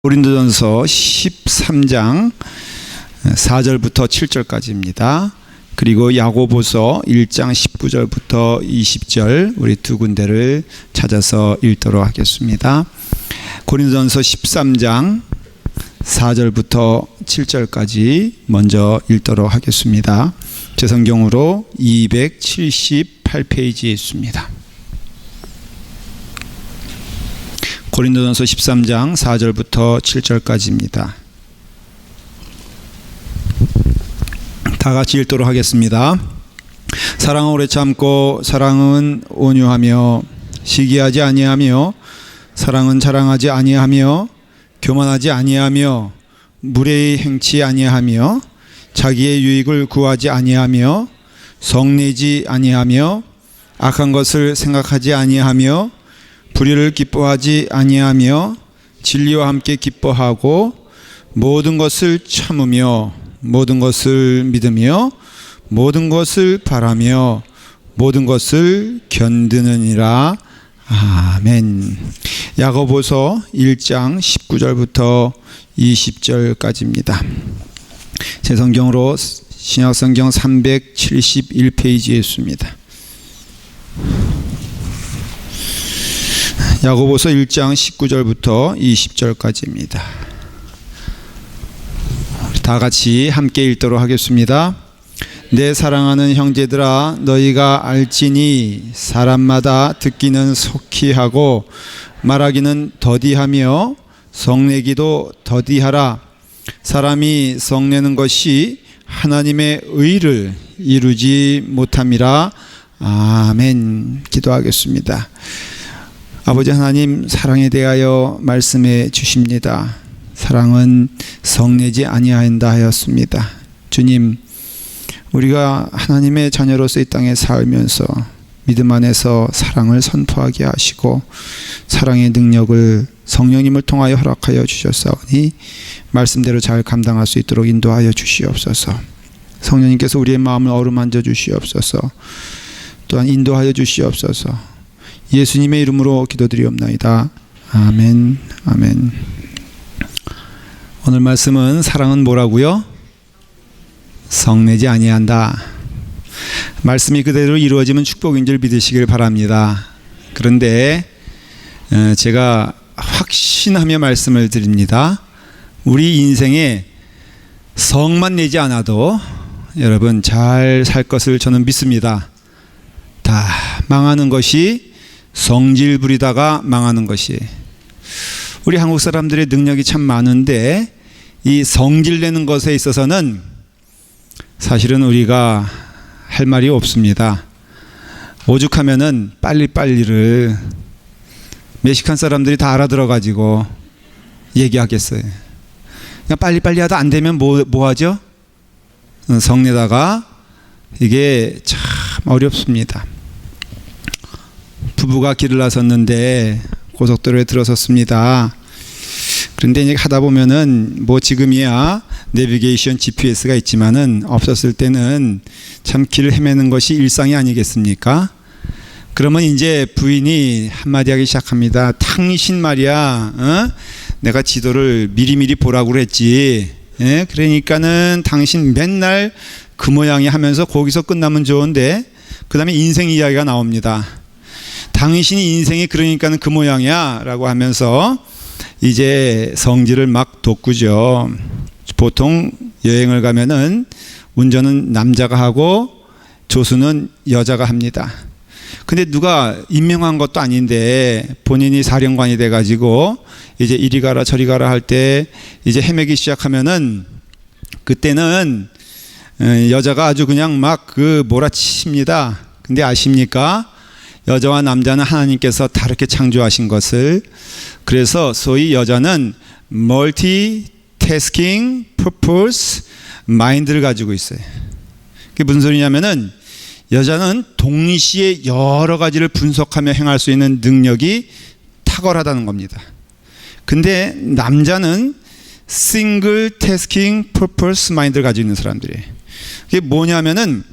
고린도전서 13장 4절부터 7절까지입니다. 그리고 야고보서 1장 19절부터 20절 우리 두 군데를 찾아서 읽도록 하겠습니다. 고린도전서 13장 4절부터 7절까지 먼저 읽도록 하겠습니다. 제 성경으로 278페이지에 있습니다. 고린도전서 13장 4절부터 7절까지입니다. 다 같이 읽도록 하겠습니다. 사랑은 오래 참고 사랑은 온유하며 시기하지 아니하며 사랑은 자랑하지 아니하며 교만하지 아니하며 무례히 행치 아니하며 자기의 유익을 구하지 아니하며 성내지 아니하며 악한 것을 생각하지 아니하며 불의를 기뻐하지 아니하며 진리와 함께 기뻐하고 모든 것을 참으며 모든 것을 믿으며 모든 것을 바라며 모든 것을 견디느니라. 아멘. 야고보서 1장 19절부터 20절까지입니다. 제 성경으로 신약성경 371페이지에 있습니다. 야고보서 1장 19절부터 20절까지입니다. 다 같이 함께 읽도록 하겠습니다. 내 사랑하는 형제들아, 너희가 알지니 사람마다 듣기는 속히 하고 말하기는 더디하며 성내기도 더디하라. 사람이 성내는 것이 하나님의 의를 이루지 못함이라. 아멘. 기도하겠습니다. 아버지 하나님, 사랑에 대하여 말씀해 주십니다. 사랑은 성내지 아니한다 하였습니다. 주님, 우리가 하나님의 자녀로서 이 땅에 살면서 믿음 안에서 사랑을 선포하게 하시고 사랑의 능력을 성령님을 통하여 허락하여 주셨사오니 말씀대로 잘 감당할 수 있도록 인도하여 주시옵소서. 성령님께서 우리의 마음을 어루만져 주시옵소서. 또한 인도하여 주시옵소서. 예수님의 이름으로 기도드리옵나이다. 아멘. 아멘. 오늘 말씀은 사랑은 뭐라고요? 성내지 아니한다. 말씀이 그대로 이루어지면 축복인 줄 믿으시길 바랍니다. 그런데 제가 확신하며 말씀을 드립니다. 우리 인생에 성만 내지 않아도 여러분 잘 살 것을 저는 믿습니다. 다 망하는 것이 성질 부리다가 망하는 것이, 우리 한국 사람들의 능력이 참 많은데 이 성질 내는 것에 있어서는 사실은 우리가 할 말이 없습니다. 오죽하면은 빨리빨리를 멕시칸 사람들이 다 알아들어 가지고 얘기하겠어요. 그냥 빨리빨리 하다 안 되면 뭐 하죠? 성내다가 이게 참 어렵습니다. 부부가 길을 나섰는데 고속도로에 들어섰습니다. 그런데 이제 하다 보면은 뭐 지금이야 내비게이션 GPS가 있지만은 없었을 때는 참 길을 헤매는 것이 일상이 아니겠습니까? 그러면 이제 부인이 한마디 하기 시작합니다. 당신 말이야, 내가 지도를 미리미리 보라고 그랬지. 그러니까는 당신 맨날 그 모양이 하면서 거기서 끝나면 좋은데, 그 다음에 인생 이야기가 나옵니다. 당신이 인생이 그러니까는 그 모양이야 라고 하면서 이제 성질을 막 돋구죠. 보통 여행을 가면은 운전은 남자가 하고 조수는 여자가 합니다. 근데 누가 임명한 것도 아닌데 본인이 사령관이 돼가지고 이제 이리 가라 저리 가라 할 때 이제 헤매기 시작하면은 그때는 여자가 아주 그냥 막 몰아칩니다. 근데 아십니까? 여자와 남자는 하나님께서 다르게 창조하신 것을, 그래서 소위 여자는 멀티태스킹 퍼포스 마인드를 가지고 있어요. 그게 무슨 소리냐면은 여자는 동시에 여러 가지를 분석하며 행할 수 있는 능력이 탁월하다는 겁니다. 근데 남자는 싱글 태스킹 퍼포스 마인드를 가지고 있는 사람들이에요. 그게 뭐냐면은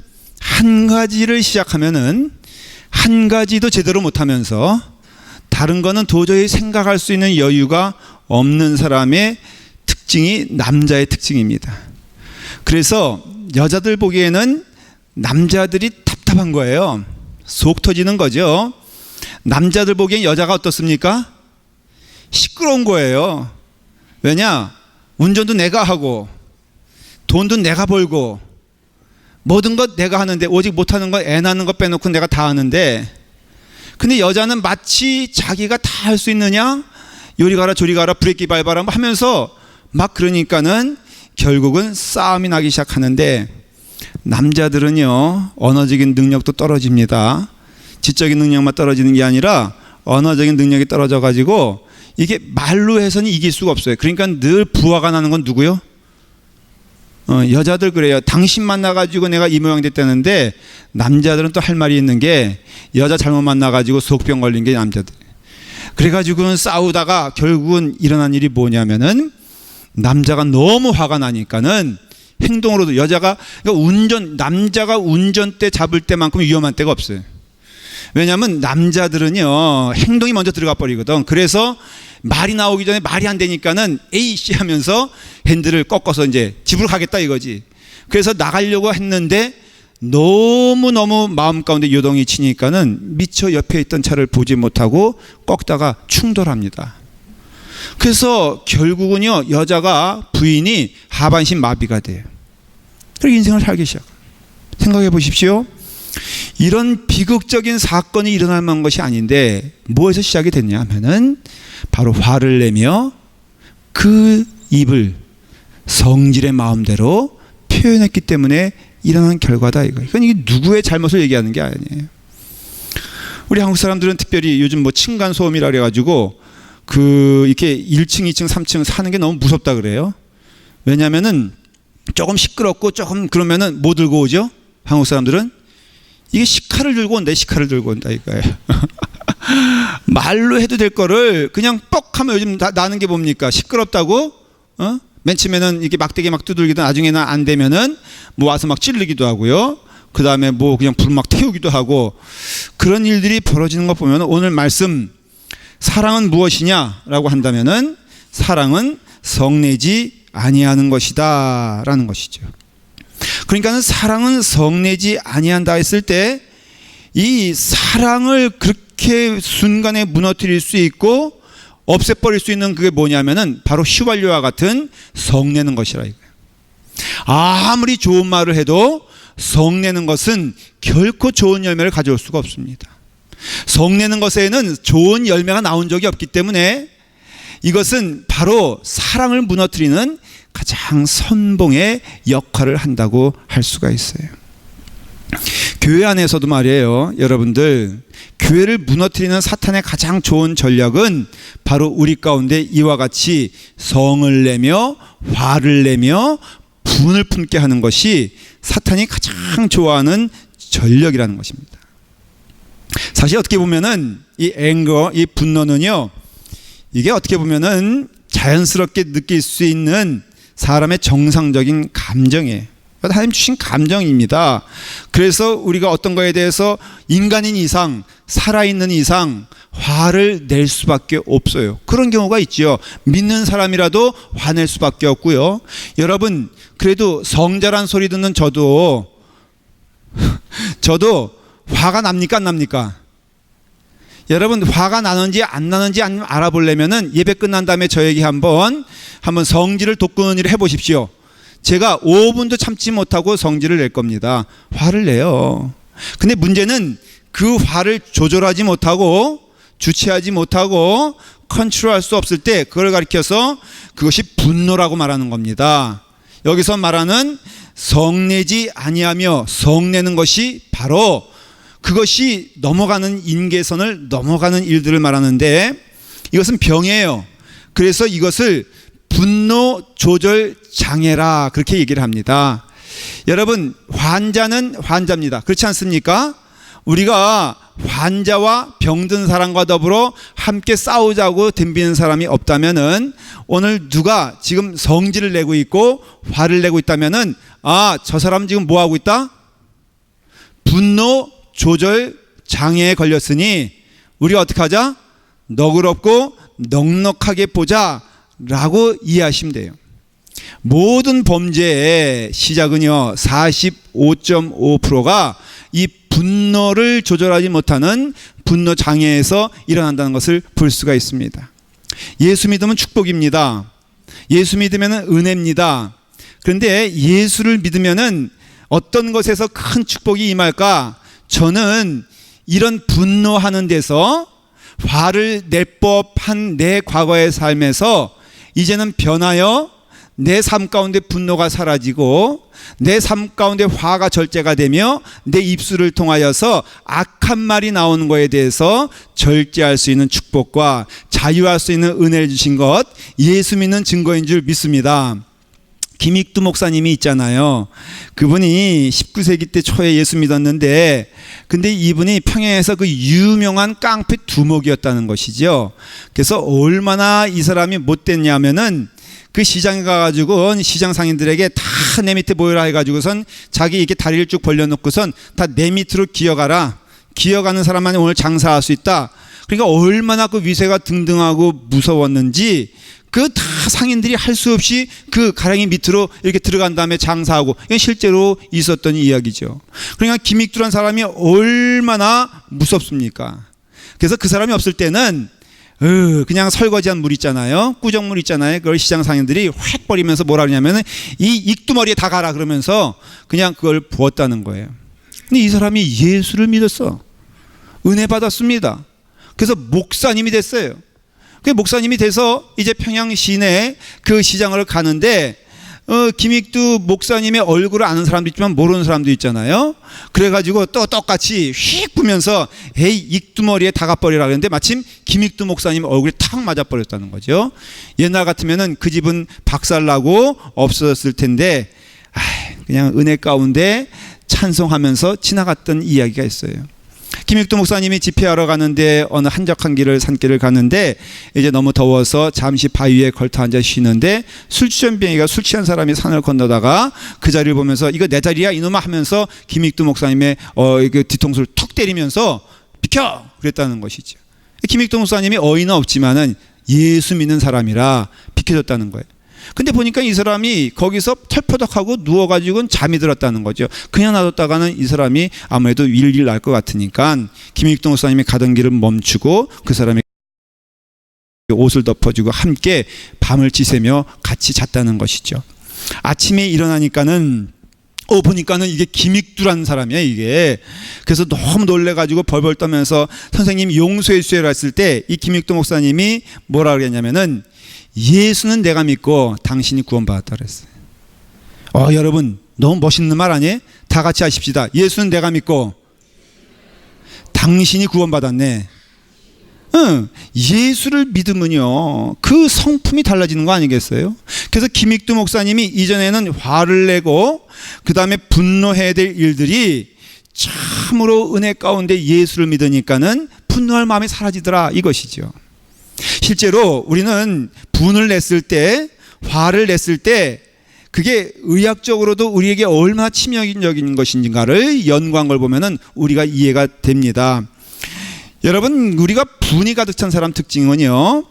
한 가지를 시작하면은 한 가지도 제대로 못하면서 다른 거는 도저히 생각할 수 있는 여유가 없는 사람의 특징이 남자의 특징입니다. 그래서 여자들 보기에는 남자들이 답답한 거예요. 속 터지는 거죠. 남자들 보기엔 여자가 어떻습니까? 시끄러운 거예요. 왜냐? 운전도 내가 하고 돈도 내가 벌고 모든 것 내가 하는데 오직 못하는 건 애 낳는 것 빼놓고 내가 다 하는데, 근데 여자는 마치 자기가 다 할 수 있느냐? 요리 가라 조리 가라 브레이크 밟아라 하면서 막 그러니까는 결국은 싸움이 나기 시작하는데, 남자들은요 언어적인 능력도 떨어집니다. 지적인 능력만 떨어지는 게 아니라 언어적인 능력이 떨어져 가지고 이게 말로 해서는 이길 수가 없어요. 그러니까 늘 부하가 나는 건 누구요? 여자들 그래요. 당신 만나가지고 내가 이 모양 됐다는데, 남자들은 또 할 말이 있는 게 여자 잘못 만나가지고 속병 걸린 게 남자들. 그래가지고는 싸우다가 결국은 일어난 일이 뭐냐면은, 남자가 너무 화가 나니까는 행동으로도 그러니까 남자가 운전대 잡을 때만큼 위험한 때가 없어요. 왜냐하면 남자들은요 행동이 먼저 들어가 버리거든. 그래서 말이 나오기 전에 말이 안 되니까는 에이씨 하면서 핸들을 꺾어서 이제 집으로 가겠다 이거지. 그래서 나가려고 했는데 너무너무 마음 가운데 요동이 치니까는 미처 옆에 있던 차를 보지 못하고 꺾다가 충돌합니다. 그래서 결국은요 여자가 부인이 하반신 마비가 돼요. 그렇게 인생을 살기 시작. 생각해 보십시오. 이런 비극적인 사건이 일어날 만한 것이 아닌데 뭐에서 시작이 됐냐 하면은 바로 화를 내며 그 입을 성질의 마음대로 표현했기 때문에 일어난 결과다 이거예요. 이건 이게 누구의 잘못을 얘기하는 게 아니에요. 우리 한국 사람들은 특별히 요즘 뭐 층간소음이라 그래가지고 이렇게 1층, 2층, 3층 사는 게 너무 무섭다 그래요. 왜냐면은 조금 시끄럽고 조금 그러면은 뭐 들고 오죠? 한국 사람들은 이게 식칼을 들고 온다 이거예요. 말로 해도 될 거를 그냥 뻑 하면 요즘 나는 게 뭡니까? 시끄럽다고? 맨 처음에는 이렇게 막대기 막 두들기도 나중에는 안 되면은 뭐 와서 막 찌르기도 하고요. 그 다음에 뭐 그냥 불 막 태우기도 하고, 그런 일들이 벌어지는 거 보면 오늘 말씀 사랑은 무엇이냐라고 한다면은 사랑은 성내지 아니하는 것이다 라는 것이죠. 그러니까 사랑은 성내지 아니한다 했을 때 이 사랑을 그렇게 순간에 무너뜨릴 수 있고 없애버릴 수 있는 그게 뭐냐면은 바로 휘발유와 같은 성내는 것이라 이거예요. 아무리 좋은 말을 해도 성내는 것은 결코 좋은 열매를 가져올 수가 없습니다. 성내는 것에는 좋은 열매가 나온 적이 없기 때문에 이것은 바로 사랑을 무너뜨리는 가장 선봉의 역할을 한다고 할 수가 있어요. 교회 안에서도 말이에요. 여러분들, 교회를 무너뜨리는 사탄의 가장 좋은 전략은 바로 우리 가운데 이와 같이 성을 내며 화를 내며 분을 품게 하는 것이 사탄이 가장 좋아하는 전략이라는 것입니다. 사실 어떻게 보면은 이 앵거, 이 분노는요, 이게 어떻게 보면은 자연스럽게 느낄 수 있는 사람의 정상적인 감정이에요. 하나님 주신 감정입니다. 그래서 우리가 어떤 거에 대해서 인간인 이상, 살아있는 이상 화를 낼 수밖에 없어요. 그런 경우가 있죠. 믿는 사람이라도 화낼 수밖에 없고요. 여러분, 그래도 성자란 소리 듣는 저도 화가 납니까 안 납니까? 여러분, 화가 나는지 안 나는지 알아보려면은 예배 끝난 다음에 저에게 한번 성질을 돋구는 일을 해보십시오. 제가 5분도 참지 못하고 성질을 낼 겁니다. 화를 내요. 근데 문제는 그 화를 조절하지 못하고 주체하지 못하고 컨트롤할 수 없을 때 그걸 가리켜서 그것이 분노라고 말하는 겁니다. 여기서 말하는 성내지 아니하며 성내는 것이 바로 그것이 넘어가는 인계선을 넘어가는 일들을 말하는데, 이것은 병이에요. 그래서 이것을 분노 조절 장애라 그렇게 얘기를 합니다. 여러분, 환자는 환자입니다. 그렇지 않습니까? 우리가 환자와 병든 사람과 더불어 함께 싸우자고 덤비는 사람이 없다면은, 오늘 누가 지금 성질을 내고 있고 화를 내고 있다면은, 저 사람 지금 뭐 하고 있다? 분노 조절 장애에 걸렸으니 우리가 어떻게 하자? 너그럽고 넉넉하게 보자 라고 이해하시면 돼요. 모든 범죄의 시작은요 45.5%가 이 분노를 조절하지 못하는 분노 장애에서 일어난다는 것을 볼 수가 있습니다. 예수 믿으면 축복입니다. 예수 믿으면 은혜입니다. 그런데 예수를 믿으면 어떤 것에서 큰 축복이 임할까? 저는 이런 분노하는 데서 화를 낼 법한 내 과거의 삶에서 이제는 변하여 내 삶 가운데 분노가 사라지고 내 삶 가운데 화가 절제가 되며 내 입술을 통하여서 악한 말이 나오는 것에 대해서 절제할 수 있는 축복과 자유할 수 있는 은혜를 주신 것, 예수 믿는 증거인 줄 믿습니다. 김익두 목사님이 있잖아요. 그분이 19세기 때 초에 예수 믿었는데, 근데 이분이 평양에서 그 유명한 깡패 두목이었다는 것이죠. 그래서 얼마나 이 사람이 못됐냐면은 그 시장에 가가지고 시장 상인들에게 다 내 밑에 모여라 해가지고선 자기 이렇게 다리를 쭉 벌려놓고선 다 내 밑으로 기어가라. 기어가는 사람만이 오늘 장사할 수 있다. 그러니까 얼마나 그 위세가 등등하고 무서웠는지 그 다 상인들이 할 수 없이 그 가랭이 밑으로 이렇게 들어간 다음에 장사하고, 이건 실제로 있었던 이야기죠. 그러니까 김익두란 사람이 얼마나 무섭습니까? 그래서 그 사람이 없을 때는 그냥 설거지한 물 있잖아요. 꾸정물 있잖아요. 그걸 시장 상인들이 획 버리면서 뭐라 그러냐면 이 익두머리에 다 가라 그러면서 그냥 그걸 부었다는 거예요. 근데 이 사람이 예수를 믿었어. 은혜 받았습니다. 그래서 목사님이 됐어요. 그 목사님이 돼서 이제 평양 시내 그 시장을 가는데 김익두 목사님의 얼굴을 아는 사람도 있지만 모르는 사람도 있잖아요. 그래가지고 또 똑같이 휙 부면서 에이 익두머리에 다가버리라 그랬는데 마침 김익두 목사님 얼굴에 탁 맞아버렸다는 거죠. 옛날 같으면은 그 집은 박살나고 없어졌을 텐데 그냥 은혜 가운데 찬송하면서 지나갔던 이야기가 있어요. 김익두 목사님이 집회하러 가는데 어느 한적한 길을 산길을 가는데 이제 너무 더워서 잠시 바위에 걸터 앉아 쉬는데 술취전병이가 술 취한 사람이 산을 건너다가 그 자리를 보면서 이거 내 자리야 이놈아 하면서 김익두 목사님의 그 뒤통수를 툭 때리면서 비켜 그랬다는 것이죠. 김익두 목사님이 어이는 없지만은 예수 믿는 사람이라 비켜줬다는 거예요. 근데 보니까 이 사람이 거기서 털퍼덕하고 누워가지고는 잠이 들었다는 거죠. 그냥 놔뒀다가는 이 사람이 아무래도 일일 날 것 같으니까 김익두 목사님이 가던 길을 멈추고 그 사람이 옷을 덮어주고 함께 밤을 지새며 같이 잤다는 것이죠. 아침에 일어나니까는 보니까는 이게 김익두라는 사람이야 이게. 그래서 너무 놀래가지고 벌벌 떠면서 선생님 용서해 주세요 했을 때 이 김익두 목사님이 뭐라 그랬냐면은 예수는 내가 믿고 당신이 구원받았다 그랬어요. 여러분 너무 멋있는 말 아니에요? 다 같이 하십시다. 예수는 내가 믿고 당신이 구원받았네. 예수를 믿으면요 그 성품이 달라지는 거 아니겠어요? 그래서 김익두 목사님이 이전에는 화를 내고 그 다음에 분노해야 될 일들이 참으로 은혜 가운데 예수를 믿으니까는 분노할 마음이 사라지더라 이것이죠. 실제로 우리는 분을 냈을 때, 화를 냈을 때 그게 의학적으로도 우리에게 얼마나 치명적인 것인가를 연구한 걸 보면은 우리가 이해가 됩니다. 여러분 우리가 분이 가득 찬 사람 특징은요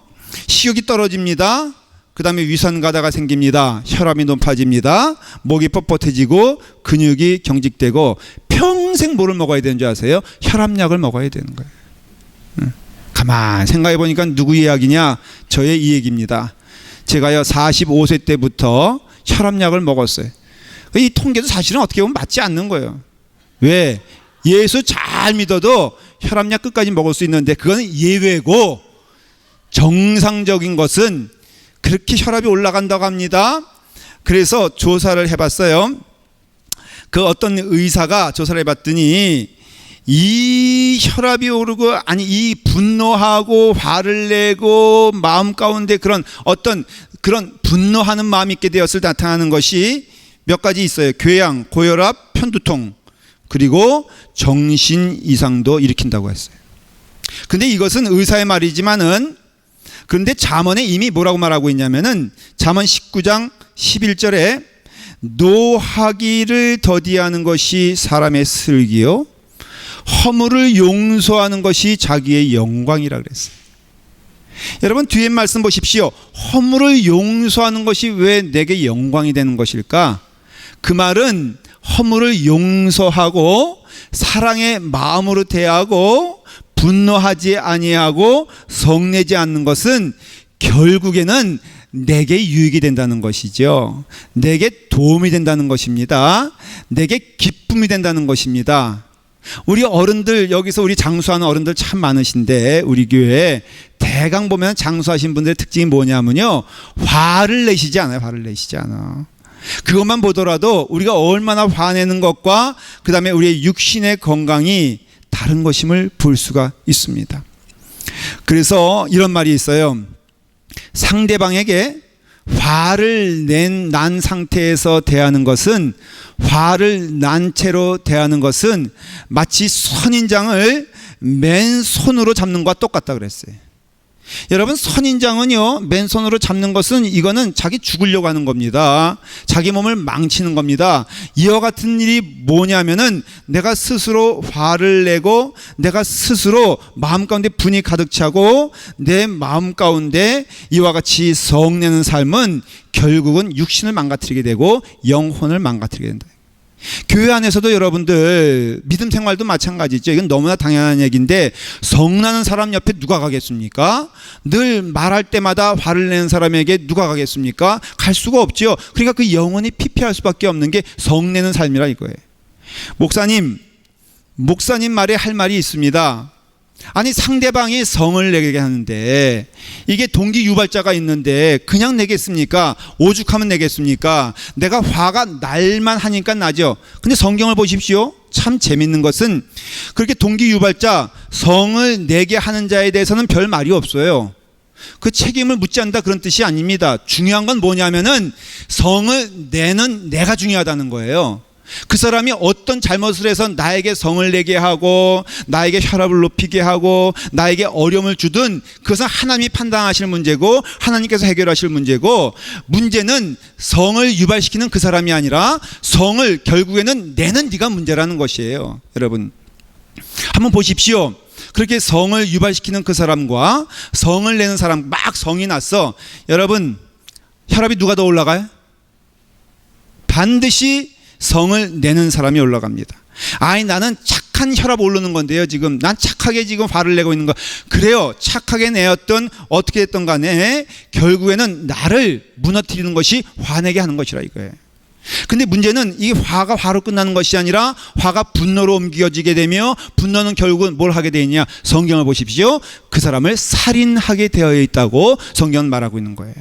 식욕이 떨어집니다. 그 다음에 위선가다가 생깁니다. 혈압이 높아집니다. 목이 뻣뻣해지고 근육이 경직되고 평생 뭐를 먹어야 되는 줄 아세요? 혈압약을 먹어야 되는 거예요. 가만 생각해 보니까 누구 이야기냐? 저의 이 얘기입니다. 제가요 45세 때부터 혈압약을 먹었어요. 이 통계도 사실은 어떻게 보면 맞지 않는 거예요. 왜? 예수 잘 믿어도 혈압약 끝까지 먹을 수 있는데 그거는 예외고 정상적인 것은 그렇게 혈압이 올라간다고 합니다. 그래서 조사를 해봤어요. 그 어떤 의사가 조사를 해봤더니 이 혈압이 오르고 이 분노하고 화를 내고 마음 가운데 그런 어떤 그런 분노하는 마음이 있게 되었을 때 나타나는 것이 몇 가지 있어요. 궤양, 고혈압, 편두통 그리고 정신 이상도 일으킨다고 했어요. 근데 이것은 의사의 말이지만은 그런데 잠언에 이미 뭐라고 말하고 있냐면은 잠언 19장 11절에 노하기를 더디하는 것이 사람의 슬기요 허물을 용서하는 것이 자기의 영광이라 그랬어요. 여러분 뒤에 말씀 보십시오. 허물을 용서하는 것이 왜 내게 영광이 되는 것일까? 그 말은 허물을 용서하고 사랑의 마음으로 대하고 분노하지 아니하고 성내지 않는 것은 결국에는 내게 유익이 된다는 것이죠. 내게 도움이 된다는 것입니다. 내게 기쁨이 된다는 것입니다. 우리 어른들, 여기서 우리 장수하는 어른들 참 많으신데 우리 교회에 대강 보면 장수하신 분들의 특징이 뭐냐면요, 화를 내시지 않아요. 화를 내시지 않아. 그것만 보더라도 우리가 얼마나 화내는 것과 그 다음에 우리의 육신의 건강이 다른 것임을 볼 수가 있습니다. 그래서 이런 말이 있어요. 상대방에게 화를 난 상태에서 대하는 것은, 화를 난 채로 대하는 것은 마치 선인장을 맨손으로 잡는 것과 똑같다 그랬어요. 여러분, 선인장은요, 맨손으로 잡는 것은 이거는 자기 죽으려고 하는 겁니다. 자기 몸을 망치는 겁니다. 이와 같은 일이 뭐냐면은 내가 스스로 화를 내고 내가 스스로 마음 가운데 분이 가득 차고 내 마음 가운데 이와 같이 성내는 삶은 결국은 육신을 망가뜨리게 되고 영혼을 망가뜨리게 된다. 교회 안에서도 여러분들 믿음 생활도 마찬가지죠. 이건 너무나 당연한 얘기인데 성나는 사람 옆에 누가 가겠습니까? 늘 말할 때마다 화를 내는 사람에게 누가 가겠습니까? 갈 수가 없죠. 그러니까 그 영혼이 피폐할 수밖에 없는 게 성내는 삶이라 이거예요. 목사님 말에 할 말이 있습니다. 아니, 상대방이 성을 내게 하는데 이게 동기 유발자가 있는데 그냥 내겠습니까? 오죽하면 내겠습니까? 내가 화가 날만 하니까 나죠. 근데 성경을 보십시오. 참 재밌는 것은 그렇게 동기 유발자, 성을 내게 하는 자에 대해서는 별 말이 없어요. 그 책임을 묻지 않는다 그런 뜻이 아닙니다. 중요한 건 뭐냐면은 성을 내는 내가 중요하다는 거예요. 그 사람이 어떤 잘못을 해서 나에게 성을 내게 하고 나에게 혈압을 높이게 하고 나에게 어려움을 주든 그것은 하나님이 판단하실 문제고 하나님께서 해결하실 문제고, 문제는 성을 유발시키는 그 사람이 아니라 성을 결국에는 내는 네가 문제라는 것이에요. 여러분 한번 보십시오. 그렇게 성을 유발시키는 그 사람과 성을 내는 사람, 막 성이 났어. 여러분 혈압이 누가 더 올라가요? 반드시 성을 내는 사람이 올라갑니다. 아니, 나는 착한 혈압 오르는 건데요. 지금 난 착하게 지금 화를 내고 있는 거. 그래요. 착하게 내었던 어떻게 됐던 간에 결국에는 나를 무너뜨리는 것이 화내게 하는 것이라 이거예요. 근데 문제는 이 화가 화로 끝나는 것이 아니라 화가 분노로 옮겨지게 되며, 분노는 결국은 뭘 하게 되느냐? 성경을 보십시오. 그 사람을 살인하게 되어 있다고 성경은 말하고 있는 거예요.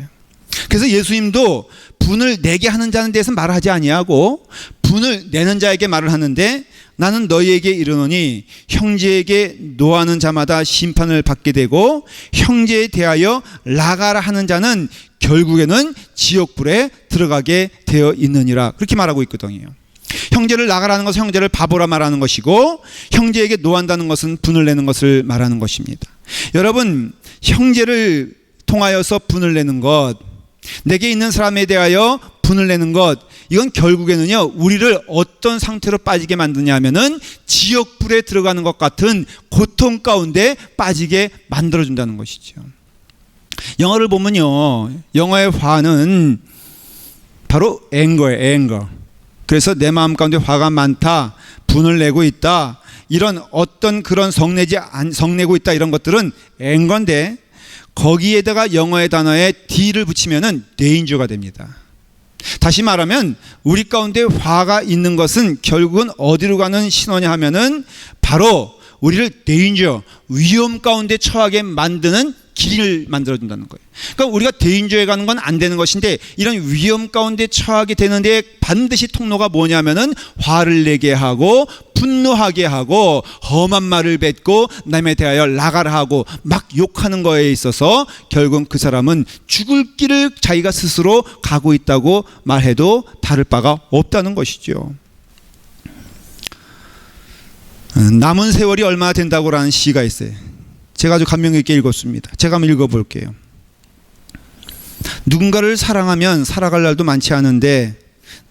그래서 예수님도 분을 내게 하는 자는 대해서 말을 하지 아니하고 분을 내는 자에게 말을 하는데, 나는 너희에게 이르노니 형제에게 노하는 자마다 심판을 받게 되고 형제에 대하여 나가라 하는 자는 결국에는 지옥불에 들어가게 되어 있느니라, 그렇게 말하고 있거든요. 형제를 나가라는 것은 형제를 바보라 말하는 것이고, 형제에게 노한다는 것은 분을 내는 것을 말하는 것입니다. 여러분, 형제를 통하여서 분을 내는 것, 내게 있는 사람에 대하여 분을 내는 것, 이건 결국에는요 우리를 어떤 상태로 빠지게 만드냐 하면은 지옥불에 들어가는 것 같은 고통 가운데 빠지게 만들어준다는 것이죠. 영어를 보면요, 영어의 화는 바로 앵거예요. 앵거. 그래서 내 마음 가운데 화가 많다, 분을 내고 있다, 이런 어떤 그런 성내고 있다, 이런 것들은 앵거인데, 거기에다가 영어의 단어에 D를 붙이면은 danger가 됩니다. 다시 말하면 우리 가운데 화가 있는 것은 결국은 어디로 가는 신호냐 하면은 바로 우리를 danger, 위험 가운데 처하게 만드는 길을 만들어준다는 거예요. 그러니까 우리가 데인저에 가는 건 안 되는 것인데, 이런 위험 가운데 처하게 되는데 반드시 통로가 뭐냐면은 화를 내게 하고 분노하게 하고 험한 말을 뱉고 남에 대하여 나가라 하고 막 욕하는 거에 있어서 결국은 그 사람은 죽을 길을 자기가 스스로 가고 있다고 말해도 다를 바가 없다는 것이죠. 남은 세월이 얼마나 된다고라는 시가 있어요. 제가 아주 감명 있게 읽었습니다. 제가 한번 읽어볼게요. 누군가를 사랑하면 살아갈 날도 많지 않은데,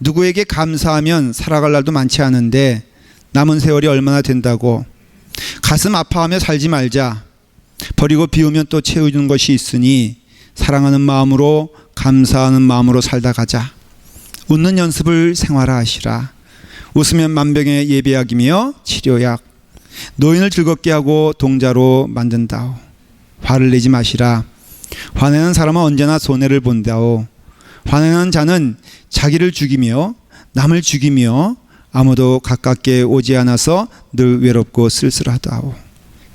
누구에게 감사하면 살아갈 날도 많지 않은데 남은 세월이 얼마나 된다고. 가슴 아파하며 살지 말자. 버리고 비우면 또 채워주는 것이 있으니 사랑하는 마음으로 감사하는 마음으로 살다 가자. 웃는 연습을 생활화하시라. 웃으면 만병의 예비약이며 치료약. 노인을 즐겁게 하고 동자로 만든다오. 화를 내지 마시라. 화내는 사람은 언제나 손해를 본다오. 화내는 자는 자기를 죽이며 남을 죽이며 아무도 가깝게 오지 않아서 늘 외롭고 쓸쓸하다오.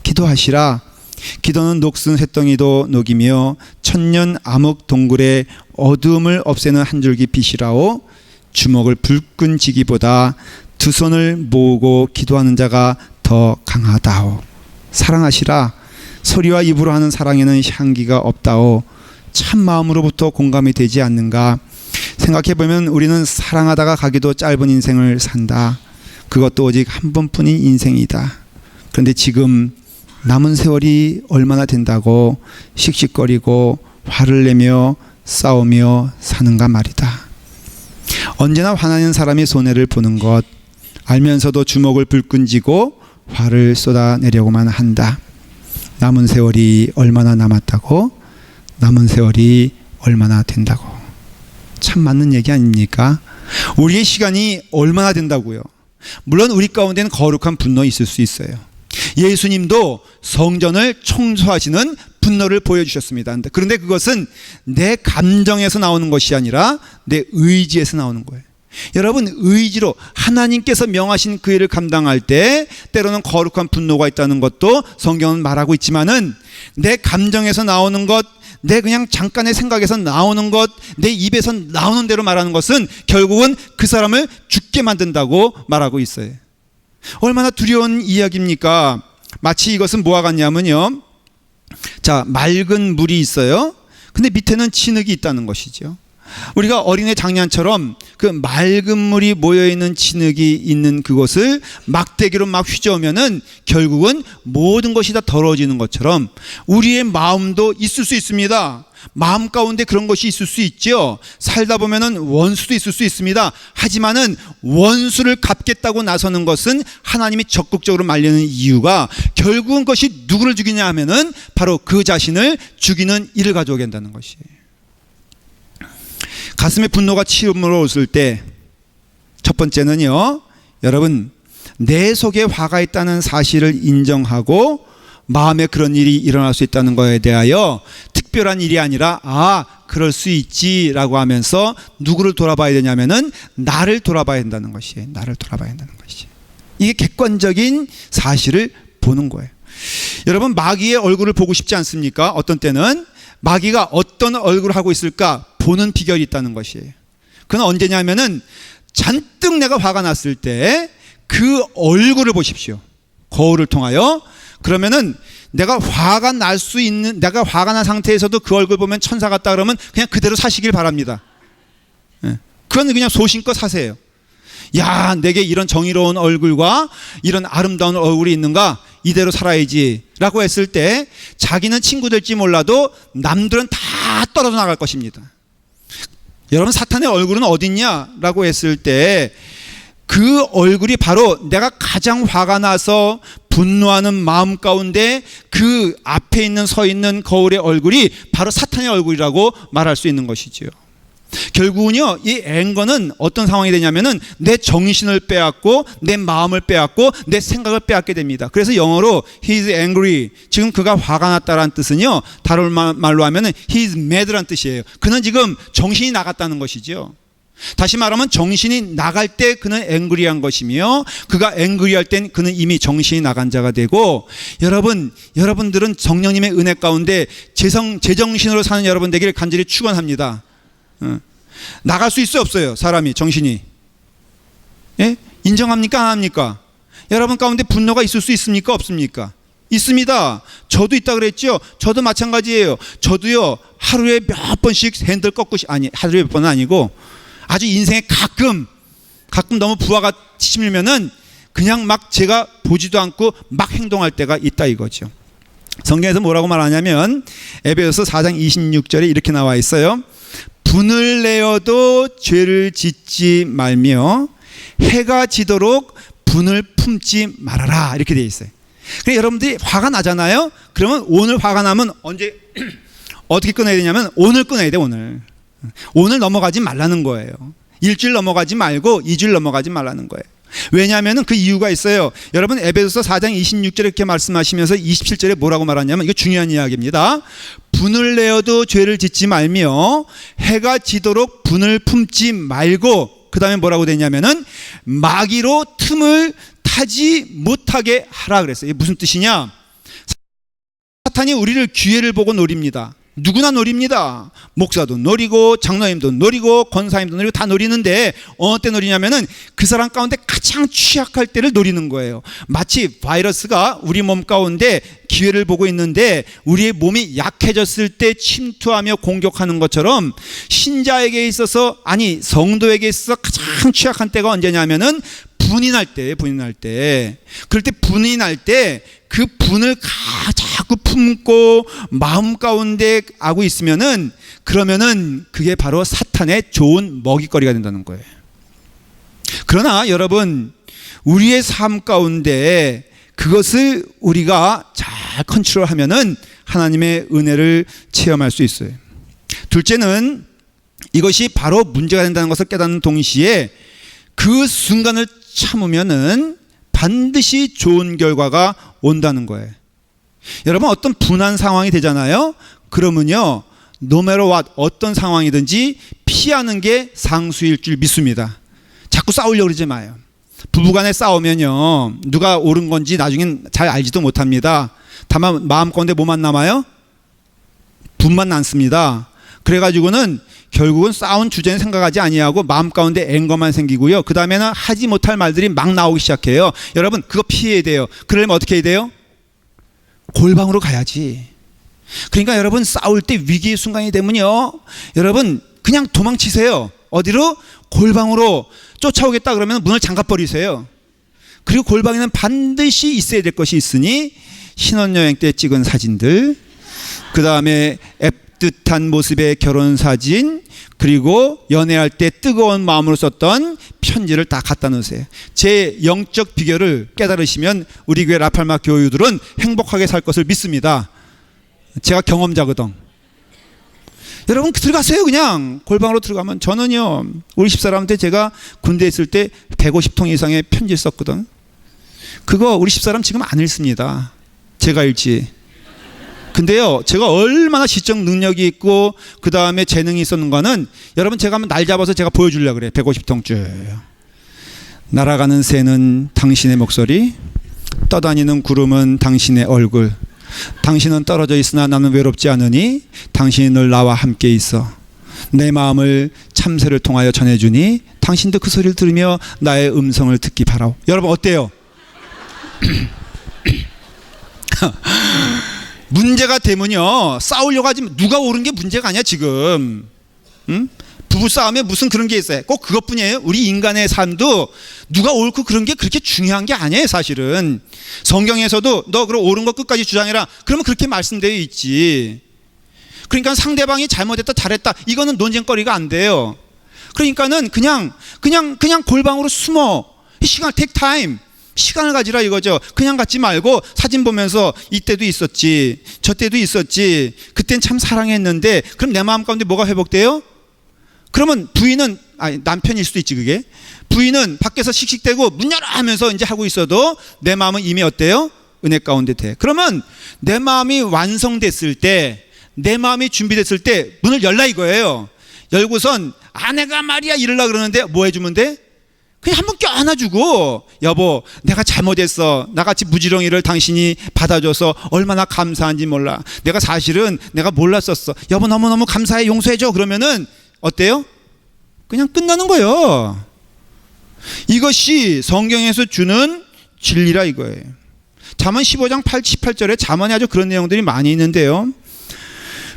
기도하시라. 기도는 녹슨 쇳덩이도 녹이며 천년 암흑 동굴의 어두움을 없애는 한 줄기 빛이라오. 주먹을 불끈 쥐기보다 두 손을 모으고 기도하는 자가 더 강하다오. 사랑하시라. 소리와 입으로 하는 사랑에는 향기가 없다오. 참 마음으로부터 공감이 되지 않는가. 생각해보면 우리는 사랑하다가 가기도 짧은 인생을 산다. 그것도 오직 한 번뿐인 인생이다. 그런데 지금 남은 세월이 얼마나 된다고 씩씩거리고 화를 내며 싸우며 사는가 말이다. 언제나 화나는 사람이 손해를 보는 것 알면서도 주먹을 불끈 쥐고 화를 쏟아내려고만 한다. 남은 세월이 얼마나 남았다고? 남은 세월이 얼마나 된다고? 참 맞는 얘기 아닙니까? 우리의 시간이 얼마나 된다고요? 물론 우리 가운데는 거룩한 분노 있을 수 있어요. 예수님도 성전을 청소하시는 분노를 보여주셨습니다. 그런데 그것은 내 감정에서 나오는 것이 아니라 내 의지에서 나오는 거예요. 여러분, 의지로 하나님께서 명하신 그 일을 감당할 때 때로는 거룩한 분노가 있다는 것도 성경은 말하고 있지만은 내 감정에서 나오는 것, 내 그냥 잠깐의 생각에서 나오는 것, 내 입에서 나오는 대로 말하는 것은 결국은 그 사람을 죽게 만든다고 말하고 있어요. 얼마나 두려운 이야기입니까? 마치 이것은 뭐와 같냐면요, 자, 맑은 물이 있어요. 근데 밑에는 진흙이 있다는 것이죠. 우리가 어린애 장난처럼 그 맑은 물이 모여있는 진흙이 있는 그곳을 막대기로 막 휘저으면은 결국은 모든 것이 다 더러워지는 것처럼 우리의 마음도 있을 수 있습니다. 마음 가운데 그런 것이 있을 수 있죠. 살다 보면은 원수도 있을 수 있습니다. 하지만은 원수를 갚겠다고 나서는 것은 하나님이 적극적으로 말리는 이유가 결국은 그것이 누구를 죽이냐 하면은 바로 그 자신을 죽이는 일을 가져오게 한다는 것이에요. 가슴에 분노가 치밀어 오를 때 첫 번째는요, 여러분, 내 속에 화가 있다는 사실을 인정하고 마음에 그런 일이 일어날 수 있다는 것에 대하여 특별한 일이 아니라 그럴 수 있지라고 하면서 누구를 돌아봐야 되냐면은 나를 돌아봐야 된다는 것이에요. 나를 돌아봐야 된다는 것이에요. 이게 객관적인 사실을 보는 거예요. 여러분, 마귀의 얼굴을 보고 싶지 않습니까? 어떤 때는 마귀가 어떤 얼굴을 하고 있을까 보는 비결이 있다는 것이에요. 그건 언제냐면은 잔뜩 내가 화가 났을 때 그 얼굴을 보십시오. 거울을 통하여. 그러면은 내가 화가 날 수 있는, 내가 화가 난 상태에서도 그 얼굴 보면 천사 같다 그러면 그냥 그대로 사시길 바랍니다. 그건 그냥 소신껏 사세요. 야, 내게 이런 정의로운 얼굴과 이런 아름다운 얼굴이 있는가? 이대로 살아야지 라고 했을 때 자기는 친구 될지 몰라도 남들은 다 떨어져 나갈 것입니다. 여러분, 사탄의 얼굴은 어디 있냐? 라고 했을 때 그 얼굴이 바로 내가 가장 화가 나서 분노하는 마음 가운데 그 앞에 있는 서 있는 거울의 얼굴이 바로 사탄의 얼굴이라고 말할 수 있는 것이지요. 결국은요, 이 앵거는 어떤 상황이 되냐면은 내 정신을 빼앗고 내 마음을 빼앗고 내 생각을 빼앗게 됩니다. 그래서 영어로 he is angry, 지금 그가 화가 났다라는 뜻은요, 다른 말로 하면은 he is mad라는 뜻이에요. 그는 지금 정신이 나갔다는 것이죠. 다시 말하면 정신이 나갈 때 그는 앵그리한 것이며 그가 앵그리할 땐 그는 이미 정신이 나간 자가 되고, 여러분들은 성령님의 은혜 가운데 제정신으로 사는 여러분 되기를 간절히 축원합니다. 나갈 수 있어 없어요? 사람이 정신이. 예? 인정합니까? 안 합니까? 여러분 가운데 분노가 있을 수 있습니까? 없습니까? 있습니다. 저도 있다 그랬죠. 저도 마찬가지예요. 저도요, 하루에 몇 번씩 핸들 꺾고, 아니 하루에 몇 번은 아니고 아주 인생에 가끔 너무 부하가 치밀면은 그냥 막 제가 보지도 않고 막 행동할 때가 있다 이거죠. 성경에서 뭐라고 말하냐면 에베소서 4장 26절에 이렇게 나와 있어요. 분을 내어도 죄를 짓지 말며 해가 지도록 분을 품지 말아라, 이렇게 되어 있어요. 그래 여러분들이 화가 나잖아요. 그러면 오늘 화가 나면 언제 어떻게 끊어야 되냐면 오늘 끊어야 돼. 오늘 넘어가지 말라는 거예요. 일주일 넘어가지 말고 2주일 넘어가지 말라는 거예요. 왜냐하면 그 이유가 있어요. 여러분 에베소서 4장 26절에 이렇게 말씀하시면서 27절에 뭐라고 말하냐면 이거 중요한 이야기입니다. 분을 내어도 죄를 짓지 말며 해가 지도록 분을 품지 말고 그 다음에 뭐라고 되냐면은 마귀로 틈을 타지 못하게 하라 그랬어요. 이게 무슨 뜻이냐? 사탄이 우리를 기회를 보고 노립니다. 누구나 노립니다. 목사도 노리고 장로님도 노리고 권사님도 노리고 다 노리는데 어느 때 노리냐면은 그 사람 가운데 가장 취약할 때를 노리는 거예요. 마치 바이러스가 우리 몸 가운데 기회를 보고 있는데 우리의 몸이 약해졌을 때 침투하며 공격하는 것처럼 신자에게 있어서 아니 성도에게 있어서 가장 취약한 때가 언제냐면은 분이 날 때. 그럴 때 분이 날 때 그 분을 자꾸 품고 마음 가운데 하고 있으면은 그러면은 그게 바로 사탄의 좋은 먹잇거리가 된다는 거예요. 그러나 여러분 우리의 삶 가운데 그것을 우리가 잘 컨트롤하면은 하나님의 은혜를 체험할 수 있어요. 둘째는 이것이 바로 문제가 된다는 것을 깨닫는 동시에 그 순간을 참으면은 반드시 좋은 결과가 온다는 거예요. 여러분 어떤 분한 상황이 되잖아요. 그러면요 no matter what 어떤 상황이든지 피하는 게 상수일 줄 믿습니다. 자꾸 싸우려고 그러지 마요. 부부간에 싸우면요 누가 옳은 건지 나중엔 잘 알지도 못합니다. 다만 마음 가운데 뭐만 남아요? 분만 남습니다. 그래가지고는 결국은 싸운 주제는 생각하지 아니하고 마음 가운데 앵거만 생기고요. 그 다음에는 하지 못할 말들이 막 나오기 시작해요. 여러분 그거 피해야 돼요. 그러려면 어떻게 해야 돼요? 골방으로 가야지. 그러니까 여러분 싸울 때 위기의 순간이 되면요 여러분 그냥 도망치세요. 어디로? 골방으로. 쫓아오겠다 그러면 문을 잠가버리세요. 그리고 골방에는 반드시 있어야 될 것이 있으니 신혼여행 때 찍은 사진들, 그 다음에 애틋한 모습의 결혼사진, 그리고 연애할 때 뜨거운 마음으로 썼던 편지를 다 갖다 놓으세요. 제 영적 비결을 깨달으시면 우리 교회 라팔마 교우들은 행복하게 살 것을 믿습니다. 제가 경험자거든. 여러분 들어가세요. 그냥 골방으로 들어가면. 저는요 우리 집사람한테 제가 군대에 있을 때 150통 이상의 편지 썼거든. 그거 우리 집사람 지금 안 읽습니다. 제가 읽지. 근데요 제가 얼마나 시적 능력이 있고 그 다음에 재능이 있었는가는 여러분 제가 한번 날 잡아서 제가 보여주려고 그래. 150통 쭉. 날아가는 새는 당신의 목소리, 떠다니는 구름은 당신의 얼굴, 당신은 떨어져 있으나 나는 외롭지 않으니 당신이 늘 나와 함께 있어. 내 마음을 참새를 통하여 전해주니 당신도 그 소리를 들으며 나의 음성을 듣기 바라오. 여러분 어때요? 문제가 되면요 싸우려고 하지. 누가 옳은 게 문제가 아니야 지금. 응? 부부싸움에 무슨 그런 게 있어요. 꼭 그것뿐이에요. 우리 인간의 삶도 누가 옳고 그런 게 그렇게 중요한 게 아니에요 사실은. 성경에서도 너 그럼 옳은 거 끝까지 주장해라 그러면 그렇게 말씀되어 있지. 그러니까 상대방이 잘못했다 잘했다 이거는 논쟁거리가 안 돼요. 그러니까는 그냥 골방으로 숨어. 시간 take time. 시간을 가지라 이거죠. 그냥 갖지 말고 사진 보면서 이때도 있었지 저 때도 있었지 그땐 참 사랑했는데 그럼 내 마음 가운데 뭐가 회복돼요? 그러면 부인은 남편일 수도 있지. 그게 부인은 밖에서 씩씩대고 문 열어 하면서 이제 하고 있어도 내 마음은 이미 어때요? 은혜 가운데 돼. 그러면 내 마음이 완성됐을 때 내 마음이 준비됐을 때 문을 열라 이거예요. 열고선 아내가 말이야 이러려고 그러는데 뭐 해주면 돼? 그냥 한번 껴안아주고 여보 내가 잘못했어. 나같이 무지렁이를 당신이 받아줘서 얼마나 감사한지 몰라. 내가 사실은 내가 몰랐었어. 여보 너무너무 감사해 용서해줘. 그러면은 어때요? 그냥 끝나는 거예요. 이것이 성경에서 주는 진리라 이거예요. 잠언 15장 18절에 잠언에 아주 그런 내용들이 많이 있는데요.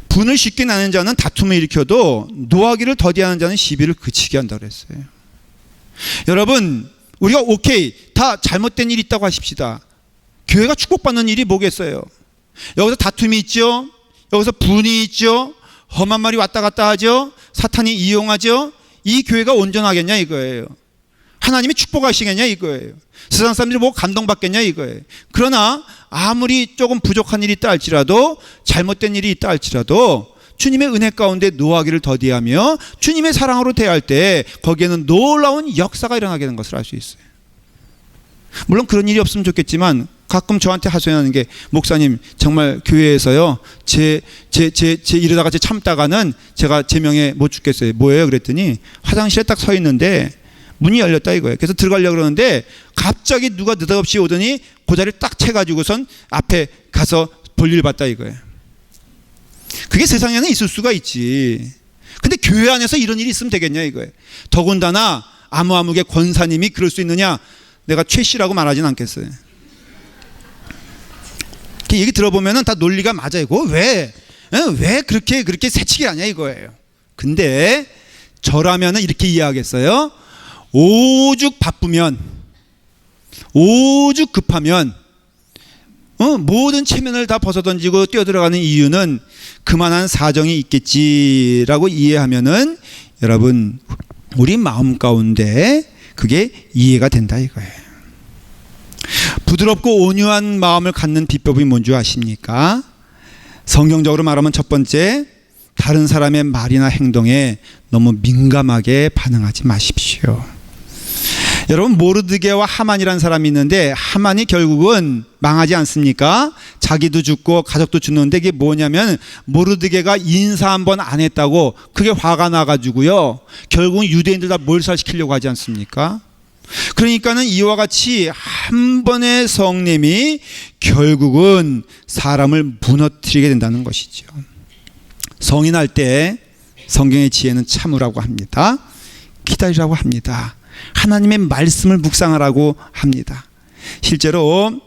분을 쉽게 나는 자는 다툼을 일으켜도 노하기를 더디하는 자는 시비를 그치게 한다고 했어요. 여러분 우리가 오케이 다 잘못된 일이 있다고 하십시다. 교회가 축복받는 일이 뭐겠어요? 여기서 다툼이 있죠. 여기서 분이 있죠. 험한 말이 왔다 갔다 하죠. 사탄이 이용하죠. 이 교회가 온전하겠냐 이거예요. 하나님이 축복하시겠냐 이거예요. 세상 사람들이 보고 감동받겠냐 이거예요. 그러나 아무리 조금 부족한 일이 있다 할지라도, 잘못된 일이 있다 할지라도 주님의 은혜 가운데 노하기를 더디하며 주님의 사랑으로 대할 때 거기에는 놀라운 역사가 일어나게 되는 것을 알 수 있어요. 물론 그런 일이 없으면 좋겠지만 가끔 저한테 하소연하는 게, 목사님 정말 교회에서요 제 이러다가 참다가는 제가 제 명예 못 죽겠어요. 뭐예요? 그랬더니 화장실에 딱 서 있는데 문이 열렸다 이거예요. 그래서 들어가려고 그러는데 갑자기 누가 느닷없이 오더니 그 자리를 딱 채가지고선 앞에 가서 볼일 봤다 이거예요. 그게 세상에는 있을 수가 있지. 근데 교회 안에서 이런 일이 있으면 되겠냐 이거예요. 더군다나 아무개 권사님이 그럴 수 있느냐. 내가 최 씨라고 말하진 않겠어요. 얘기 들어보면은 다 논리가 맞아요. 그거 왜 그렇게 새치기 하냐 이거예요. 근데 저라면은 이렇게 이해하겠어요. 오죽 바쁘면, 오죽 급하면 모든 체면을 다 벗어던지고 뛰어들어가는 이유는 그만한 사정이 있겠지라고 이해하면은 여러분 우리 마음 가운데 그게 이해가 된다 이거예요. 부드럽고 온유한 마음을 갖는 비법이 뭔지 아십니까? 성경적으로 말하면 첫 번째, 다른 사람의 말이나 행동에 너무 민감하게 반응하지 마십시오. 여러분, 모르드게와 하만이라는 사람이 있는데 하만이 결국은 망하지 않습니까? 자기도 죽고 가족도 죽는데, 이게 뭐냐면 모르드게가 인사 한 번 안 했다고 그게 화가 나가지고요 결국은 유대인들 다 몰살시키려고 하지 않습니까? 그러니까는 이와 같이 한 번의 성냄이 결국은 사람을 무너뜨리게 된다는 것이죠. 성이 날 때 성경의 지혜는 참으라고 합니다. 기다리라고 합니다. 하나님의 말씀을 묵상하라고 합니다. 실제로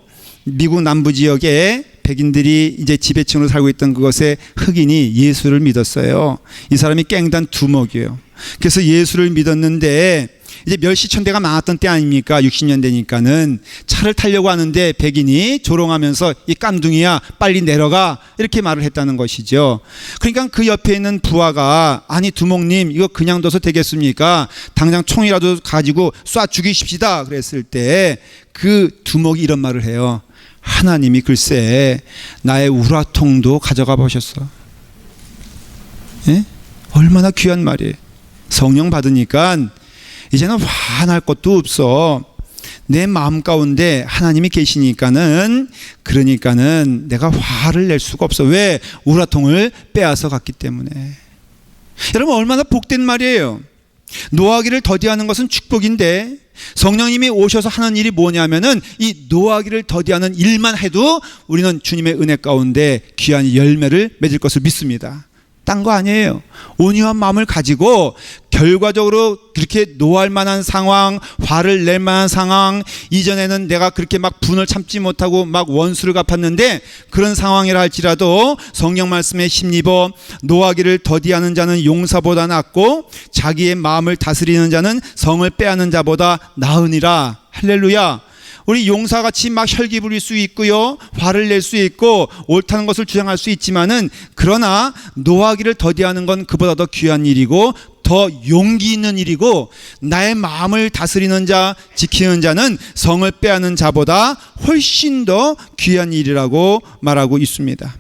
미국 남부 지역에 백인들이 이제 지배층으로 살고 있던 그것에 흑인이 예수를 믿었어요. 이 사람이 깽단 두목이에요. 그래서 예수를 믿었는데 이제 멸시천대가 많았던 때 아닙니까? 60년대니까는 차를 타려고 하는데 백인이 조롱하면서 이 깜둥이야 빨리 내려가 이렇게 말을 했다는 것이죠. 그러니까 그 옆에 있는 부하가, 아니 두목님 이거 그냥 둬서 되겠습니까? 당장 총이라도 가지고 쏴 죽이십시다 그랬을 때 그 두목이 이런 말을 해요. 하나님이 글쎄 나의 우라통도 가져가 보셨어. 예? 얼마나 귀한 말이에요. 성령 받으니까 이제는 화날 것도 없어. 내 마음 가운데 하나님이 계시니까는, 그러니까는 내가 화를 낼 수가 없어. 왜? 우라통을 빼앗아 갔기 때문에. 여러분 얼마나 복된 말이에요. 노하기를 더디하는 것은 축복인데 성령님이 오셔서 하는 일이 뭐냐면은 이 노하기를 더디하는 일만 해도 우리는 주님의 은혜 가운데 귀한 열매를 맺을 것을 믿습니다. 딴 거 아니에요. 온유한 마음을 가지고 결과적으로 그렇게 노할 만한 상황, 화를 낼 만한 상황, 이전에는 내가 그렇게 막 분을 참지 못하고 막 원수를 갚았는데 그런 상황이라 할지라도 성령 말씀에 힘입어 노하기를 더디하는 자는 용사보다 낫고 자기의 마음을 다스리는 자는 성을 빼앗는 자보다 나으니라. 할렐루야. 우리 용사같이 막 혈기 부릴 수 있고요 화를 낼 수 있고 옳다는 것을 주장할 수 있지만은, 그러나 노하기를 더디하는 건 그보다 더 귀한 일이고 더 용기 있는 일이고, 나의 마음을 다스리는 자, 지키는 자는 성을 빼앗는 자보다 훨씬 더 귀한 일이라고 말하고 있습니다.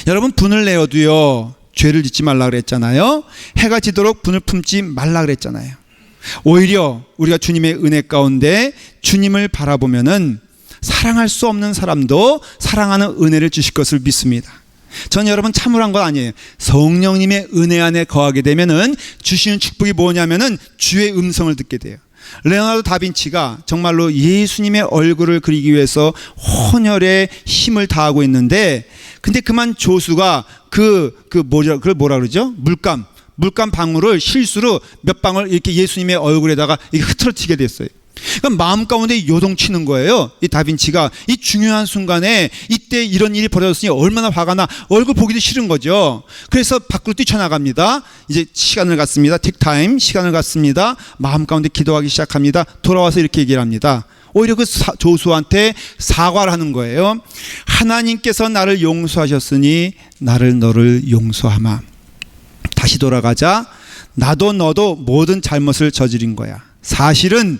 여러분 분을 내어도요 죄를 짓지 말라 그랬잖아요. 해가 지도록 분을 품지 말라 그랬잖아요. 오히려 우리가 주님의 은혜 가운데 주님을 바라보면은 사랑할 수 없는 사람도 사랑하는 은혜를 주실 것을 믿습니다. 전 여러분 참으란 건 아니에요. 성령님의 은혜 안에 거하게 되면은 주시는 축복이 뭐냐면은 주의 음성을 듣게 돼요. 레오나르도 다빈치가 정말로 예수님의 얼굴을 그리기 위해서 헌혈에 힘을 다하고 있는데, 근데 그만 조수가 그걸 뭐라 그러죠? 물감 방울을 실수로 몇 방울 이렇게 예수님의 얼굴에다가 이렇게 흐트러뜨리게 됐어요. 그러니까 마음 가운데 요동치는 거예요. 이 다빈치가 이 중요한 순간에 이때 이런 일이 벌어졌으니 얼마나 화가 나, 얼굴 보기도 싫은 거죠. 그래서 밖으로 뛰쳐나갑니다. 이제 시간을 갖습니다. 틱타임 시간을 갖습니다. 마음 가운데 기도하기 시작합니다. 돌아와서 이렇게 얘기를 합니다. 오히려 그 조수한테 사과를 하는 거예요. 하나님께서 나를 용서하셨으니 나를 너를 용서하마. 다시 돌아가자. 나도 너도 모든 잘못을 저지른 거야. 사실은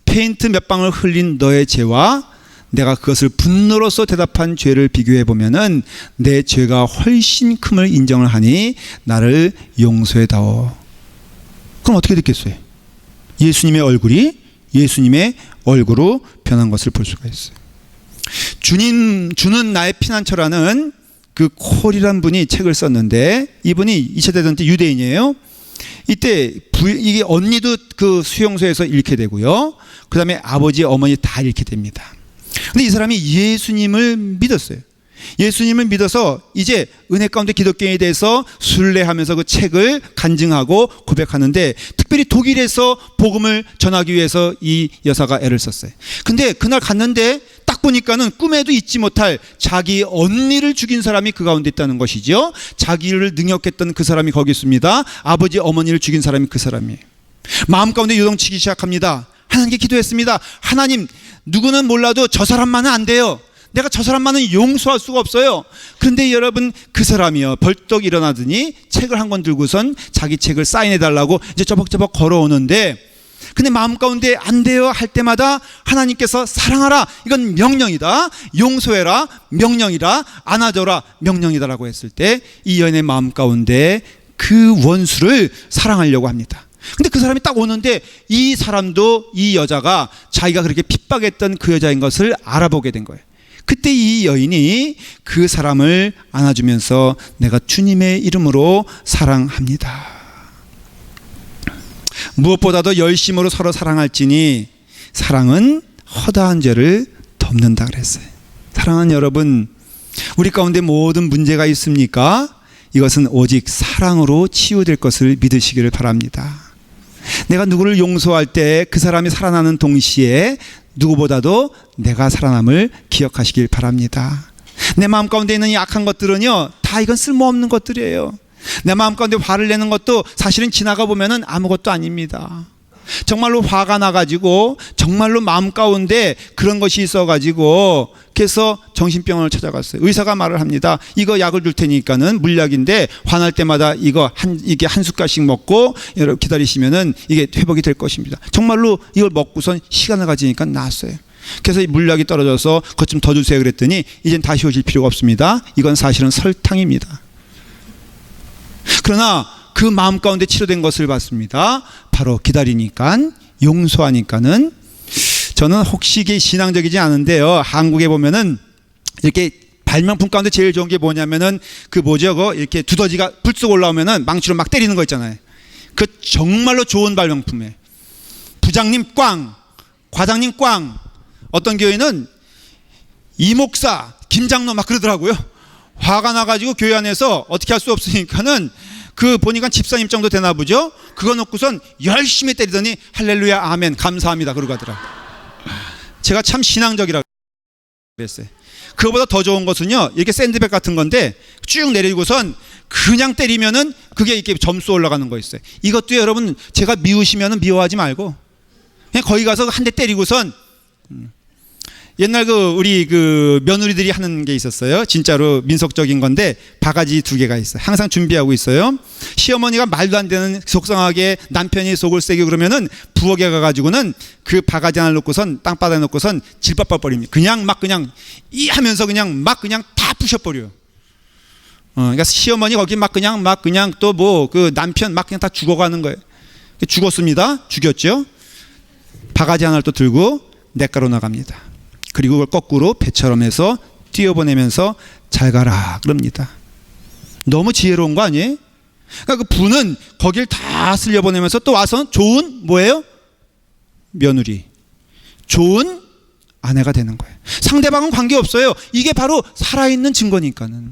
페인트 몇 방울 흘린 너의 죄와 내가 그것을 분노로서 대답한 죄를 비교해 보면은 내 죄가 훨씬 큼을 인정을 하니 나를 용서해다오. 그럼 어떻게 됐겠어요? 예수님의 얼굴이 예수님의 얼굴로 변한 것을 볼 수가 있어요. 주는 나의 피난처라는 그 콜이란 분이 책을 썼는데, 이분이 2차 대전 때 유대인이에요. 이때 이게 언니도 그 수용소에서 잃게 되고요. 그 다음에 아버지, 어머니 다 잃게 됩니다. 근데 이 사람이 예수님을 믿었어요. 예수님을 믿어서 이제 은혜 가운데 기독교인에 대해서 순례하면서 그 책을 간증하고 고백하는데, 특별히 독일에서 복음을 전하기 위해서 이 여사가 애를 썼어요. 근데 그날 갔는데 딱 보니까는 꿈에도 잊지 못할 자기 언니를 죽인 사람이 그 가운데 있다는 것이죠. 자기를 능욕했던 그 사람이 거기 있습니다. 아버지, 어머니를 죽인 사람이 그 사람이에요. 마음 가운데 요동치기 시작합니다. 하나님께 기도했습니다. 하나님, 누구는 몰라도 저 사람만은 안 돼요. 내가 저 사람만은 용서할 수가 없어요. 그런데 여러분, 그 사람이요, 벌떡 일어나더니 책을 한 권 들고선 자기 책을 사인해달라고 이제 저벅저벅 걸어오는데, 근데 마음 가운데 안 돼요 할 때마다 하나님께서 사랑하라, 이건 명령이다, 용서해라, 명령이다, 안아줘라, 명령이다라고 했을 때 이 여인의 마음 가운데 그 원수를 사랑하려고 합니다. 근데 그 사람이 딱 오는데 이 사람도 이 여자가 자기가 그렇게 핍박했던 그 여자인 것을 알아보게 된 거예요. 그때 이 여인이 그 사람을 안아주면서 내가 주님의 이름으로 사랑합니다. 무엇보다도 열심으로 서로 사랑할지니 사랑은 허다한 죄를 덮는다 그랬어요. 사랑하는 여러분, 우리 가운데 모든 문제가 있습니까? 이것은 오직 사랑으로 치유될 것을 믿으시기를 바랍니다. 내가 누구를 용서할 때 그 사람이 살아나는 동시에 누구보다도 내가 살아남을 기억하시길 바랍니다. 내 마음 가운데 있는 약한 것들은요, 다 이건 쓸모없는 것들이에요. 내 마음 가운데 화를 내는 것도 사실은 지나가 보면은 아무것도 아닙니다. 정말로 화가 나가지고 정말로 마음 가운데 그런 것이 있어가지고 그래서 정신병원을 찾아갔어요. 의사가 말을 합니다. 이거 약을 줄 테니까는 물약인데 화날 때마다 이게 한 숟갈씩 먹고 여러분 기다리시면은 이게 회복이 될 것입니다. 정말로 이걸 먹고선 시간을 가지니까 나았어요. 그래서 이 물약이 떨어져서 그것 좀 더 주세요 그랬더니 이젠 다시 오실 필요가 없습니다. 이건 사실은 설탕입니다. 그러나 그 마음 가운데 치료된 것을 봤습니다. 바로 기다리니까, 용서하니까는. 저는 혹시 이게 신앙적이지 않은데요, 한국에 보면은 이렇게 발명품 가운데 제일 좋은 게 뭐냐면은 그 뭐죠, 그거 이렇게 두더지가 불쑥 올라오면은 망치로 막 때리는 거 있잖아요. 그 정말로 좋은 발명품이에요. 부장님 꽝, 과장님 꽝. 어떤 교회는 이 목사, 김장로 막 그러더라고요. 화가 나가지고 교회 안에서 어떻게 할 수 없으니까는 그 보니까 집사님 정도 되나 보죠. 그거 놓고선 열심히 때리더니 할렐루야 아멘 감사합니다 그러고 가더라고요. 제가 참 신앙적이라고 그랬어요. 그거보다 더 좋은 것은요, 이렇게 샌드백 같은 건데 쭉 내리고선 그냥 때리면은 그게 이렇게 점수 올라가는 거 있어요. 이것도 여러분, 제가 미우시면은 미워하지 말고 그냥 거기 가서 한 대 때리고선. 옛날 우리 며느리들이 하는 게 있었어요. 진짜로 민속적인 건데 바가지 2개가 있어요. 항상 준비하고 있어요. 시어머니가 말도 안 되는 속상하게 남편이 속을 세게 그러면은 부엌에 가가지고는 그 바가지 하나 놓고선 땅바닥에 놓고선 질밥밥버립니다. 그냥 이 하면서 그냥 다 부셔버려요. 그러니까 시어머니 거기 그냥 또 뭐 그 남편 그냥 다 죽어가는 거예요. 죽었습니다. 죽였죠. 바가지 하나를 또 들고 냇가로 나갑니다. 그리고 그걸 거꾸로 배처럼 해서 뛰어보내면서 잘 가라 그럽니다. 너무 지혜로운 거 아니에요? 그러니까 그 분은 거길 다 쓸려보내면서 또 와서는 좋은 뭐예요? 며느리, 좋은 아내가 되는 거예요. 상대방은 관계없어요. 이게 바로 살아있는 증거니까는.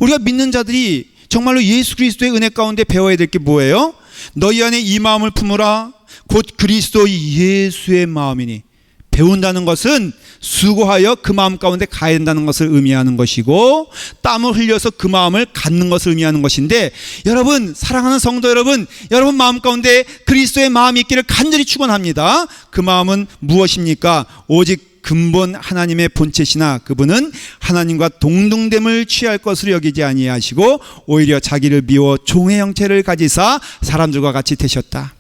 우리가 믿는 자들이 정말로 예수 그리스도의 은혜 가운데 배워야 될 게 뭐예요? 너희 안에 이 마음을 품으라 곧 그리스도 예수의 마음이니. 배운다는 것은 수고하여 그 마음 가운데 가야 된다는 것을 의미하는 것이고, 땀을 흘려서 그 마음을 갖는 것을 의미하는 것인데, 여러분, 사랑하는 성도 여러분 마음 가운데 그리스도의 마음이 있기를 간절히 축원합니다. 그 마음은 무엇입니까? 오직 근본 하나님의 본체시나 그분은 하나님과 동등됨을 취할 것으로 여기지 아니하시고 오히려 자기를 비워 종의 형체를 가지사 사람들과 같이 되셨다.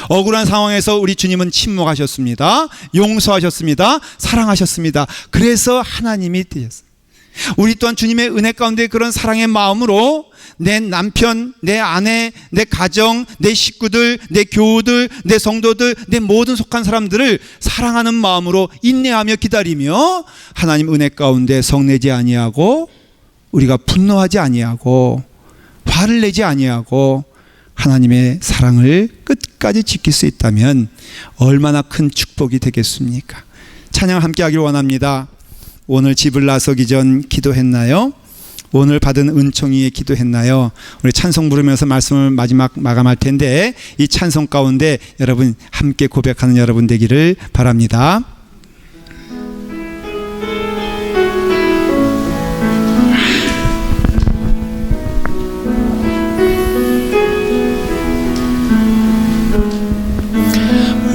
억울한 상황에서 우리 주님은 침묵하셨습니다. 용서하셨습니다. 사랑하셨습니다. 그래서 하나님이 되셨어요. 우리 또한 주님의 은혜 가운데 그런 사랑의 마음으로 내 남편, 내 아내, 내 가정, 내 식구들, 내 교우들, 내 성도들, 내 모든 속한 사람들을 사랑하는 마음으로 인내하며 기다리며 하나님 은혜 가운데 성내지 아니하고 우리가 분노하지 아니하고 화를 내지 아니하고 하나님의 사랑을 끝까지 지킬 수 있다면 얼마나 큰 축복이 되겠습니까? 찬양 함께 하기를 원합니다. 오늘 집을 나서기 전 기도했나요? 오늘 받은 은총이에 기도했나요? 우리 찬송 부르면서 말씀을 마감할 텐데 이 찬송 가운데 여러분 함께 고백하는 여러분 되기를 바랍니다.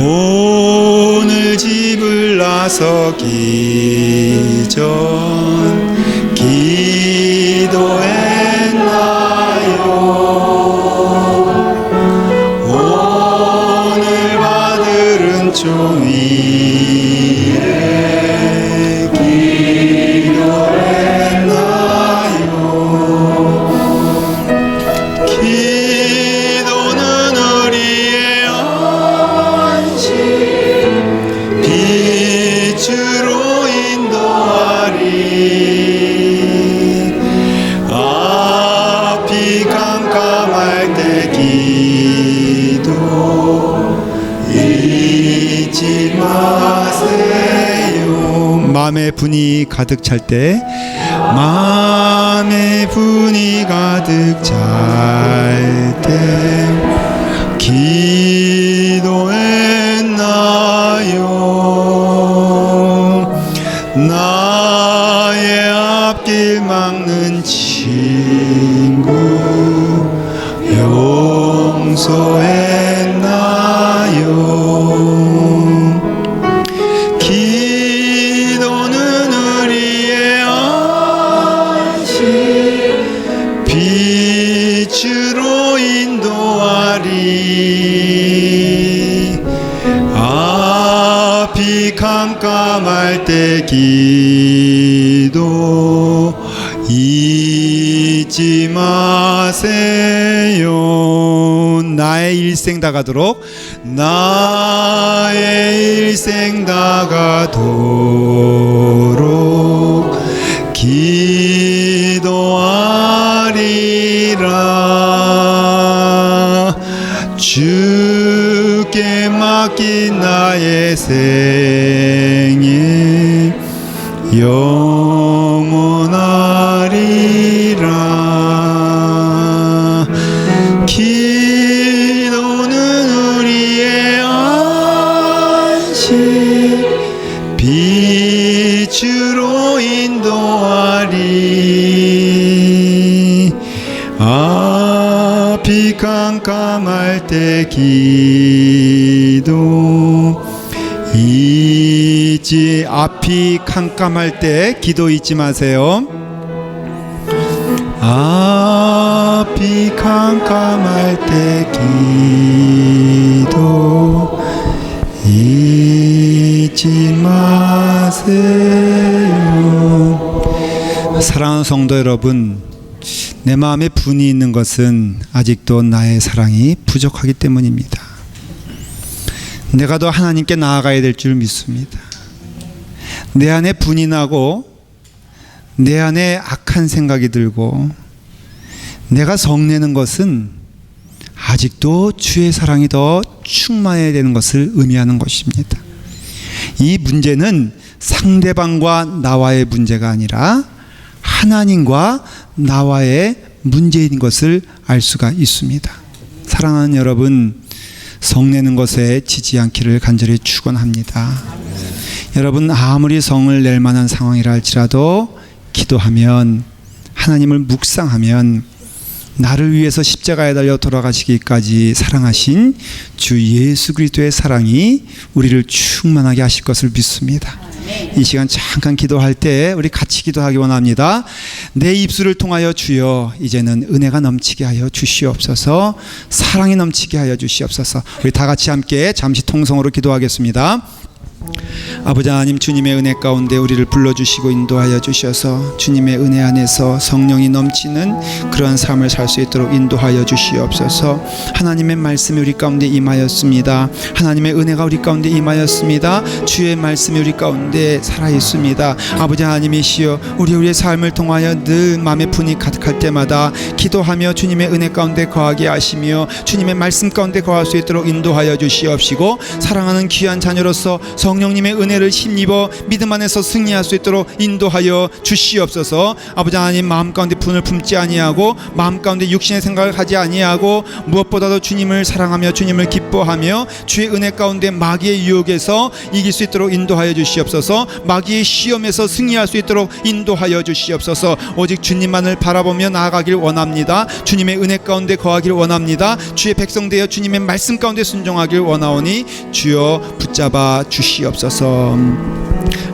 오늘 집을 나서기 전 기도했나요? 오늘 받을 은총이에 기도했나요? 기도는 우리의 안식 빛으로 인도하리. 앞이 깜깜할 때 기도 잊지 마세요. 마음의 분이 가득 찰 때 마음의 분이 가득 찰 때 기도했나요? 나의 앞길 막는 친구 용서했나요? 기도는 우리의 안식 빛으로 인도하리. 앞이 깜깜할 때 기도 잊지 마세요. 나의 일생 다가도록 나의 일생 다가도록 기도하리라. 주께 맡긴 나의 생애 영원하리라. 기도는 우리의 안식 빛으로 인도하리. 앞이 깜깜할 때 기도 잊지 앞이 깜깜할 때 기도 잊지 마세요. 앞이 깜깜할 때 기도 잊지 마세요. 사랑하는 성도 여러분, 내 마음에 분이 있는 것은 아직도 나의 사랑이 부족하기 때문입니다. 내가 더 하나님께 나아가야 될 줄 믿습니다. 내 안에 분이 나고 내 안에 악한 생각이 들고 내가 성내는 것은 아직도 주의 사랑이 더 충만해야 되는 것을 의미하는 것입니다. 이 문제는 상대방과 나와의 문제가 아니라 하나님과 나와의 문제인 것을 알 수가 있습니다. 사랑하는 여러분, 성내는 것에 지지 않기를 간절히 축원합니다. 여러분, 아무리 성을 낼 만한 상황이라 할지라도 기도하면, 하나님을 묵상하면 나를 위해서 십자가에 달려 돌아가시기까지 사랑하신 주 예수 그리스도의 사랑이 우리를 충만하게 하실 것을 믿습니다. 이 시간 잠깐 기도할 때 우리 같이 기도하기 원합니다. 내 입술을 통하여 주여 이제는 은혜가 넘치게 하여 주시옵소서. 사랑이 넘치게 하여 주시옵소서. 우리 다 같이 함께 잠시 통성으로 기도하겠습니다. 아버지 하나님, 주님의 은혜 가운데 우리를 불러주시고 인도하여 주셔서 주님의 은혜 안에서 성령이 넘치는 그러한 삶을 살 수 있도록 인도하여 주시옵소서. 하나님의 말씀이 우리 가운데 임하였습니다. 하나님의 은혜가 우리 가운데 임하였습니다. 주의 말씀이 우리 가운데 살아있습니다. 아버지 하나님이시여, 우리의 삶을 통하여 늘 마음의 분이 가득할 때마다 기도하며 주님의 은혜 가운데 거하게 하시며 주님의 말씀 가운데 거할 수 있도록 인도하여 주시옵시고, 사랑하는 귀한 자녀로서 성령님의 은혜를 힘입어 믿음 안에서 승리할 수 있도록 인도하여 주시옵소서. 아버지 하나님, 마음 가운데 분을 품지 아니하고 마음 가운데 육신의 생각을 하지 아니하고 무엇보다도 주님을 사랑하며 주님을 기뻐하며 주의 은혜 가운데 마귀의 유혹에서 이길 수 있도록 인도하여 주시옵소서. 마귀의 시험에서 승리할 수 있도록 인도하여 주시옵소서. 오직 주님만을 바라보며 나아가길 원합니다. 주님의 은혜 가운데 거하길 원합니다. 주의 백성 되어 주님의 말씀 가운데 순종하길 원하오니 주여 붙잡아 주시옵소서.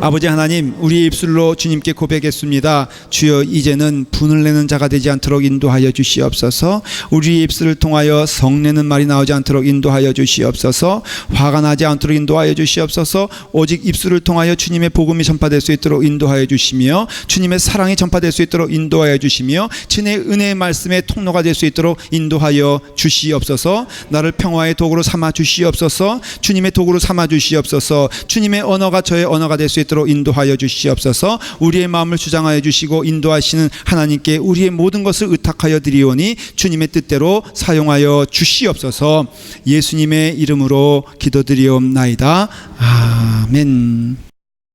아버지 하나님, 우리의 입술로 주님께 고백했습니다. 주여 이제는 분을 내는 자가 되지 않도록 인도하여 주시옵소서. 우리의 입술을 통하여 성내는 말이 나오지 않도록 인도하여 주시옵소서. 화가 나지 않도록 인도하여 주시옵소서. 오직 입술을 통하여 주님의 복음이 전파될 수 있도록 인도하여 주시며 주님의 사랑이 전파될 수 있도록 인도하여 주시며 주님의 은혜의 말씀의 통로가 될 수 있도록 인도하여 주시옵소서. 나를 평화의 도구로 삼아 주시옵소서. 주님의 도구로 삼아 주시옵소서. 주님의 언어가 저의 언어가 될 수 있도록 인도하여 주시옵소서. 우리의 마음을 주장하여 주시고 인도하시는 하나님께 우리의 모든 것을 의탁하여 드리오니 주님의 뜻대로 사용하여 주시옵소서. 예수님의 이름으로 기도드리옵나이다. 아멘.